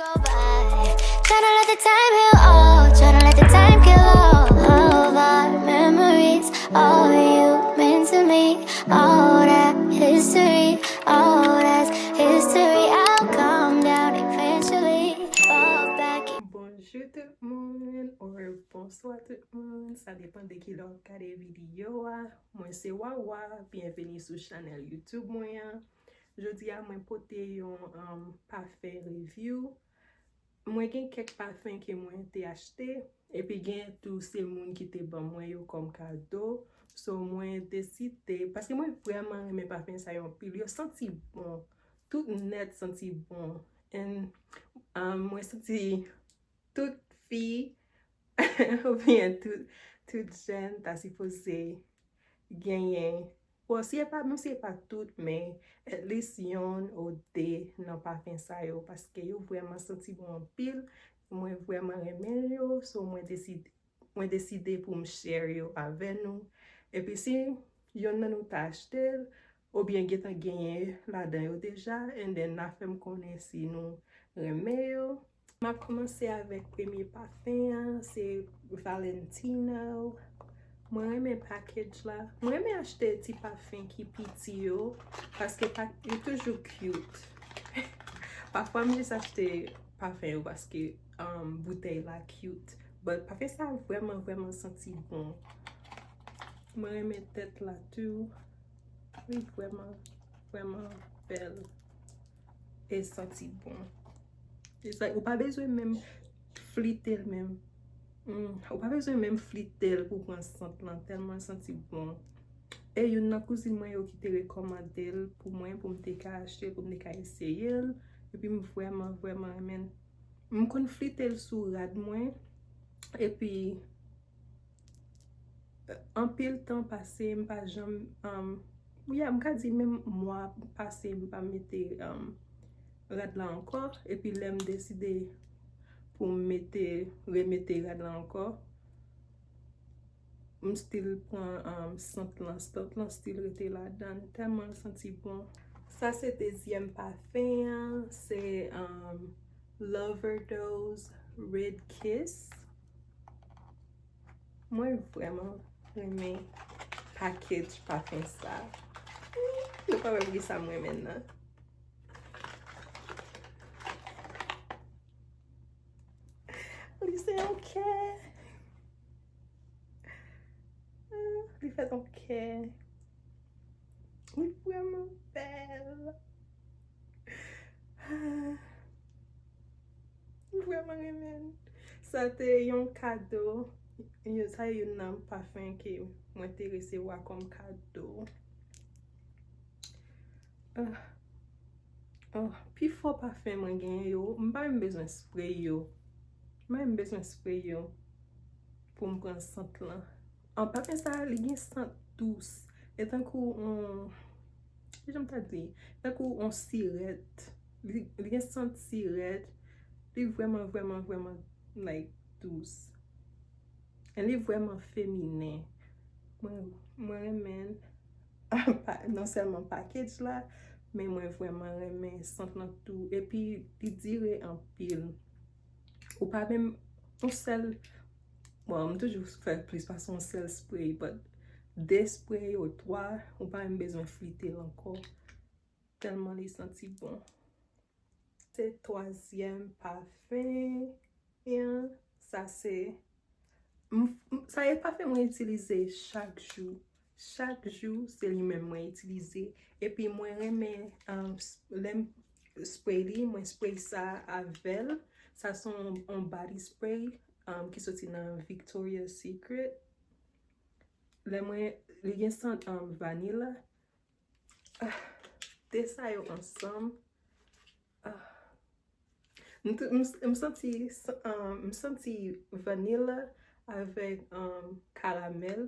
go by. Tryna let the time heal all. Tryna let the time kill all of our memories. All you meant to me. All that history. All that's history. I'll calm down eventually. Fall back. Bonjour tout le monde, ou bonsoir tout le monde, ça dépend de qui l'a regardé vidéo. Moi c'est Wawa, bienvenue sur channel YouTube moi. Jodi a mwen pote yon parfum review. Mwen gen kek parfum ke mwen te achete, epi gen tou se moun ki te ban mwen yo kom kado. So mwen deside, paske mwen vreman reme parfum sa yon pil, yo senti bon, tout net senti bon. En mwen senti tout fi, ou bien tout jen ta supposé genyen. Bon, même si pas tout, mais at least yon ou de nan parfum sa yo, paske yo vraiment senti bon pile, mwen vraiment reme yo, so mwen deside pou m share yo ave nou. E pi si yon nan nou ta achete, ou bien getan genye la dan yo deja, and then na fem konen si nou reme yo. Ma komanse avek premye parfum, se Valentino. Mwen reme package la. Mwen reme achete ti parfum ki piti yo, paske yo toujou cute. Parfois mwen jis achete parfum yo paske bouteille la cute. But parfum sa vraiment senti bon. Mwen reme tet la tou. Oui, vraiment belle. E senti bon. It's like, ou pa bezwen même flitel même. Ou pa bezwen même flitel pou pran sent lan, telman senti bon. E yon nan kouzin mwen yo ki te rekomandel pou mwen, pou mte ka achete, pou mte ka eseye el. E pi mwen vraiment remen. Mwen kon flitel sou rad mwen. E pi an pil tan pase, mpa jam, mka di men mwa pase, mpa mette rad la ankor. E pi lem deside pou remete rad la ankor. M stil pran sent lan, stot lan stil rete la dan, telman senti bon. Sa se dezyem parfum, se Loverdose Red Kiss. Mwen vreman reme package parfum sa. Nou pa wè vri sa mwen men nan. Lise yon kè. Li fè ton kè. Li vreman bel. Vreman remen. Sa te yon kado. Sa yon nan parfum ki mwen te resewa kom kado. Pi fò parfum mwen gen yo, mba m bezwen spray yo. Mba m bezwen spray yo pou m pran sent lan. An parfum sa li gen sent douce. Etan kou etan kou on siret. Li gen sent siret. Li vraiment like douce. En li vraiment féminin. Mwen remen non seulement package la, mais mwen vraiment remen sent lan tou. Et puis li dire en pile. Ou pa même on sel, bon, m toujou fè plus pas son sel spray, but de spray ou 3, ou pa m bezwen flitel ankor. Telman li senti bon. Se troasyem parfum, sa se, sa e parfum mwen itilize chak jou. Chak jou, se li men mwen itilize. E pi mwen reme, lem spray li, mwen spray sa avel. Sa son on body spray ki soti nan Victoria's Secret. Le mwen, li gen sent vanilla. De sa yo ansam. M senti vanilla avek karamel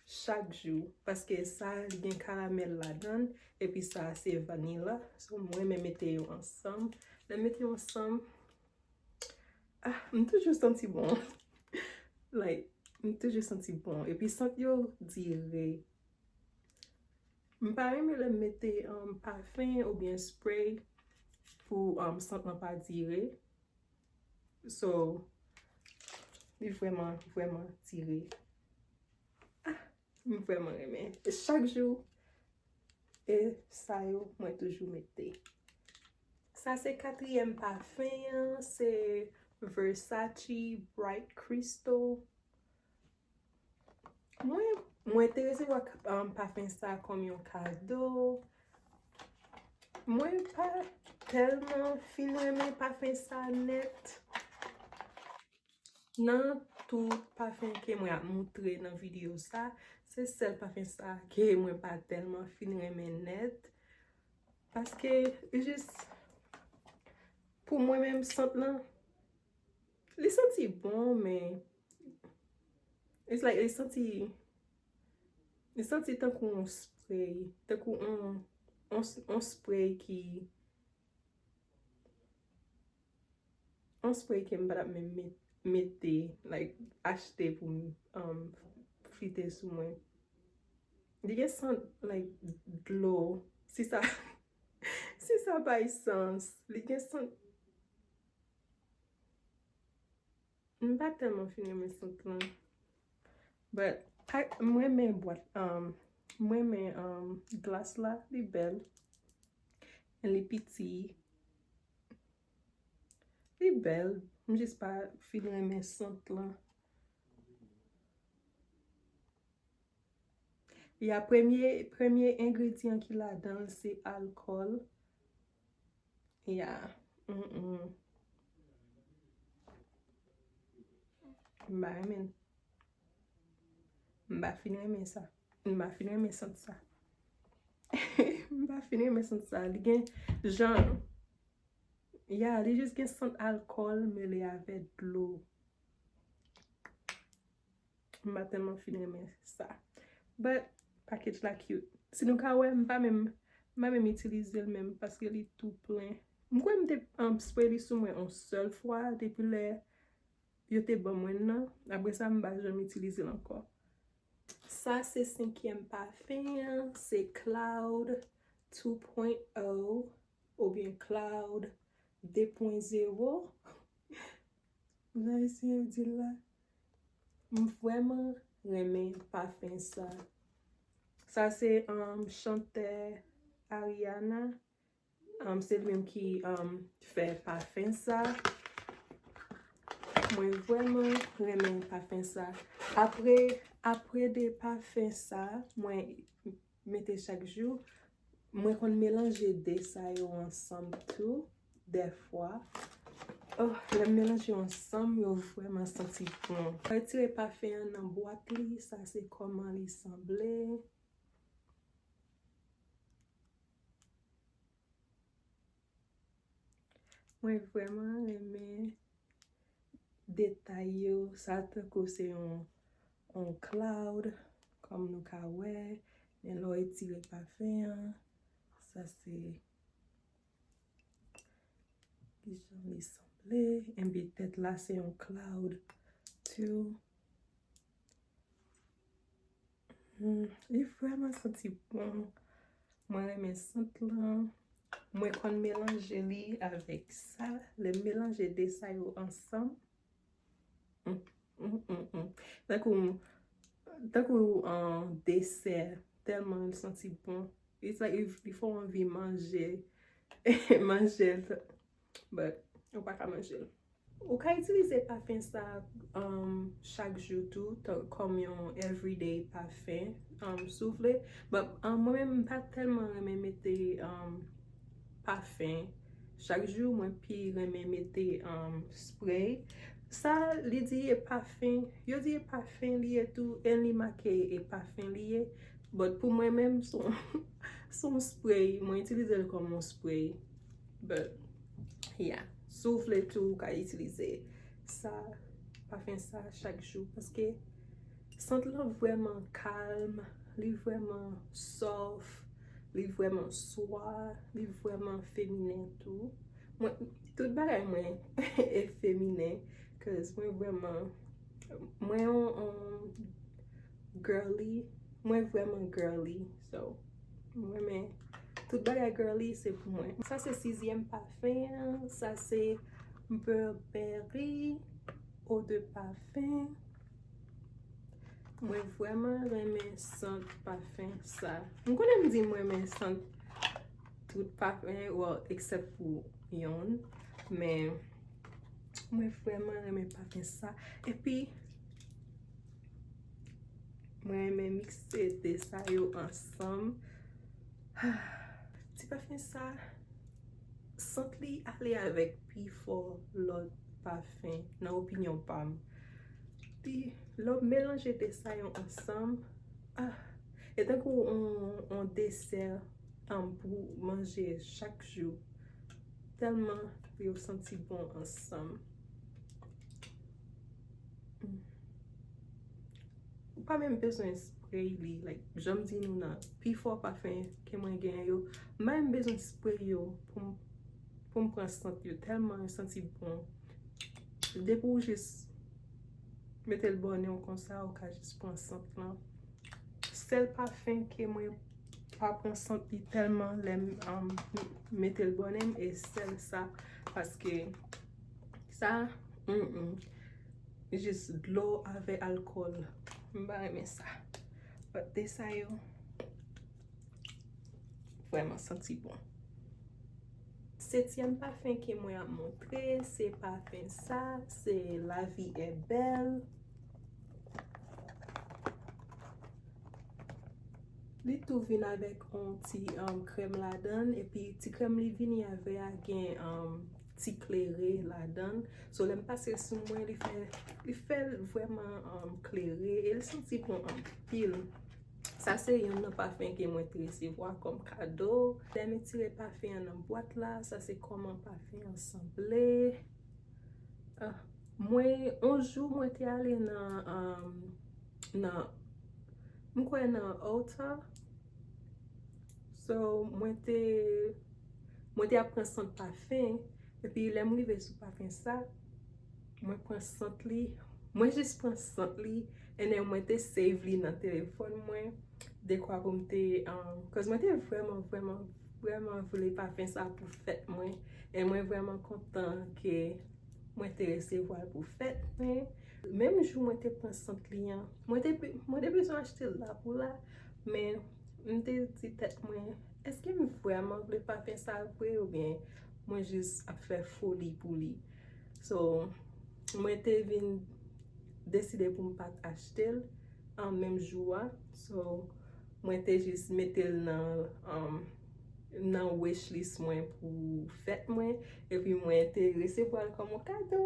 chak jou. Paske sa li gen karamel la dan. E pi sa se vanilla. So mwen me mette yo ansam. Le mette yo ansam. M toujou senti bon. Like, m toujou senti bon. E pi sent yo dire. M pa reme le mette parfum ou bien spray pou sent nan pa dire. So, li vraiment tiré. Mi vraiment aimé. Chaque jour, et ça yo, moi toujours mette. Ça c'est quatrième parfum, c'est Versace Bright Crystal. Moi intéressé wak parfum ça comme un cadeau. Moi pas tellement fin aimé parfum ça net. Nan tout parfum que moi a montré dans vidéo ça, c'est seul parfum ça que moi pas tellement fin aimé net. Parce que juste pour moi-même sent là, les senti bon mais it's like les senti tant qu'on spray, tant qu'on spray qui on spray qui m'bra me mette like acheter pour friter sous moi. Il y a sent like de l'eau, si ça si ça pas sens, il y a sent pas tellement fini mais sent là. But moi mes boîte moi mes glace là, les belles. Et les petits. Les belles. Juste pas finir mes sentes là. Il y a premier ingrédient qu'il a dans c'est alcool. Yeah. M'a finir mes ça. M'a finir mes sentes ça. M'a finir mes sentes ça. Il gen genre yeah, li juste gen sent alcool mêlé avec de l'eau. M'a tellement finir mes ça. But package la cute. Si nou ka wè, m'a même utiliser le même parce que li tout plein. M'kwe m'te spray li sou mwen une seule fois depuis le yo te bon mwen nan. Après ça m'ba jamais utiliser encore. Ça c'est cinquième parfum, c'est Cloud 2.0 ou bien Cloud 2.0. Là ici on dit là. Vraiment remè parfum ça. Ça c'est chanteur Ariana. C'est lui-même qui fait parfum ça. Moi vraiment remè parfum ça. Après des parfums ça, moi mette chaque jour. Moi kon mélanger des ça yo ensemble tout des fois. Oh, le mélange ensemble, yo vraiment senti bon. Retirer parfum dans boîte li, ça c'est comment il semblait. Moi vraiment aimé détail yo, ça que c'est un cloud comme nous ka wè, mais là retirer parfum, ça c'est qui j'en ai semblé. Et puis peut-être là c'est un cloud too. Il est vraiment senti bon. Moi j'aime senti là. Moi quand mélanger li avec ça, le mélanger de ça yo ensemble. Tant qu'un dessert tellement il senti bon. It's like il faut envie manger manger but on pas qu'à manger. Ou ka utiliser parfum ça chaque jour tout comme un everyday parfum soufflé, but moi-même pas tellement aimé mettre parfum chaque jour. Moi puis aimé mettre spray. Ça li dit parfum, yo dit parfum lié tout, en li marqué et parfum lié, but pour moi même son spray, moi utiliser comme un spray. But yeah, souffle tout ka utiliser ça parfum ça chaque jour parce que sent là vraiment calme, li vraiment soft, li vraiment soie, li vraiment féminin tout. Moi tout bagay moi est féminin cause moi vraiment moi on girly, moi vraiment girly, so moi mais tout bagay girly c'est pour moi. Ça c'est sixième parfum, ça c'est Burberry eau de parfum. Mwen vreman reme sent parfum sa. Mwen konen mdi mwen reme sent tout parfum, well, except pou yon. Men, mwen vreman reme parfum sa. E pi, mwen reme mixe de sa yo ansam. Ti parfum sa, sent li ale avek pi for lot parfum, nan opinyon pam. Pi, lò mélange de sa yon ansam, etan kou on dessert pou manje chak jou. Telman yo senti bon ansam. Ou pa mèm bezon spray li, like, jom di nou nan, pi fort parfum ke mwen gen yo, mèm bezon spray yo pou m pran sent yo, telman yo senti bon. Depou jis mette l bonnen kon sa, ou ka jis pran sent lan. Sel parfum ke mwen pa pran sent li telman lem mette l bonnen, e sel sa, paske sa, jis dlo ave alkol. Mba reme sa. But de sa yo, vreman senti bon. Septième parfum ke mwen a montre, se parfum sa, se La Vie est Belle. Li tou vin avek an ti krem la dan, e pi ti krem li vini ave a gen ti klere la dan. So lem pase sou mwen li fel vreman klere, e li senti bon pil. Sa se yon nan parfum ke mwen te resevwa kom kado. Lem tire parfum nan boîte la, sa se koman parfum ensemble. Mwen, onjou mwen te ale mwen kwen nan Ulta. So, mwen te apren sent parfum, e pi lem rive sou parfum sa, mwen pren sent li, mwen jis pren sent li, ene mwen te save li nan telefon mwen, de kwa pou mte, cause mwen te vreman vle parfum sa pou fèt mwen, e mwen vreman kontan ke mwen te resevo al pou fèt mwen. Mem jou mwen te pren sent li, mwen te bezon achete la pou la, men mwen te di tèt mwen, eske mwen vreman vle parfum sa apwe ou bien mwen jis ap fè foli pou li. So, mwen te vin deside pou m pat achete l an menm jou a. So, mwen te jis metel nan wishlist mwen pou fèt mwen, e pi mwen te resevo al komon kado.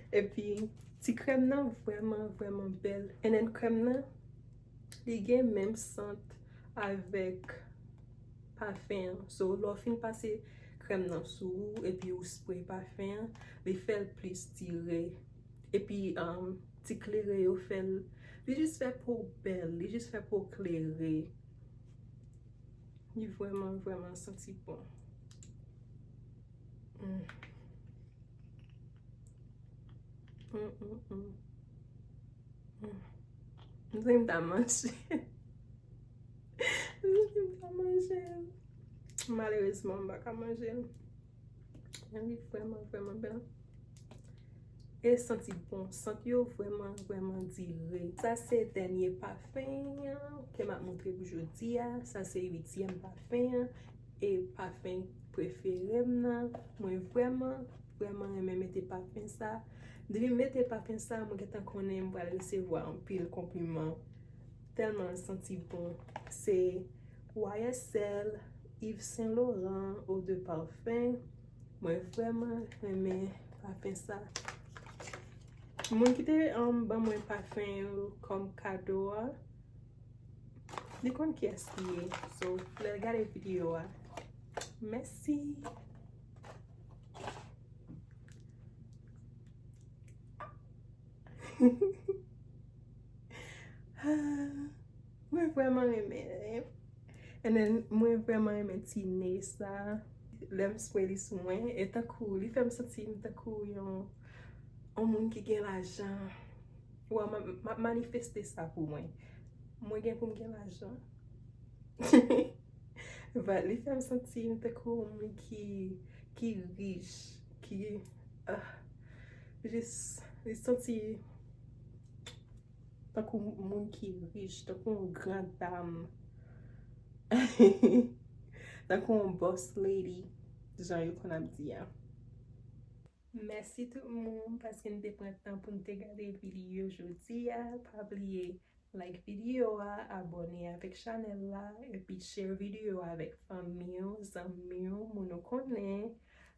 E pi, ti krem nan vreman bel. Enen krem nan, li gen menm sent avek parfum. So, lò fin pase krem nan sou, e pi ou spray parfum, li fel plis tire. E pi, ti klere yo fel, li jis fe pou bel, li jis fe pou klere. Li vreman senti bon. Mwen ta manje. Malheureusement, mwen baka manje. Li vreman bel. E senti bon. Senti yo vreman dire. Sa se denye parfum ke m'a montre pou jodi. Sa se 8e parfum. E parfum preferem nan. Mwen vreman reme mette parfum sa. Devi mette parfum sa, mwen getan konen mwa resevo an pil kompliment. Telman senti bon. Se YSL Yves Saint Laurent eau de parfum. Mwen vreman reme parfum sa. Mwen kite ban mwen parfum kom kado a. Di kon ki eskiye. So, le gade video a. Merci. Mwen vreman reme. Mwen vreman reme ti ne sa. Lem spray li sou mwen. E takou, li fem senti takou yon moun ki gen l'ajan. Ou ma manifeste sa pou mwen. Mwen gen pou mwen gen l'ajan. But li fem senti takou moun ki riche. ki jis li senti takou moun ki riche, takou grand dame. Takou un boss lady, jan yo kon ap di ya. Merci tout moun paske nou te pren tan pou nou te gade video jodi ya. Pa oubliye like video a, abone avek chanel la, epi share video avek famyo, zanmyo, moun nou konen.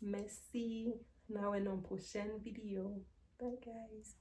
Merci. Na wè nan prochaine video. Bye guys.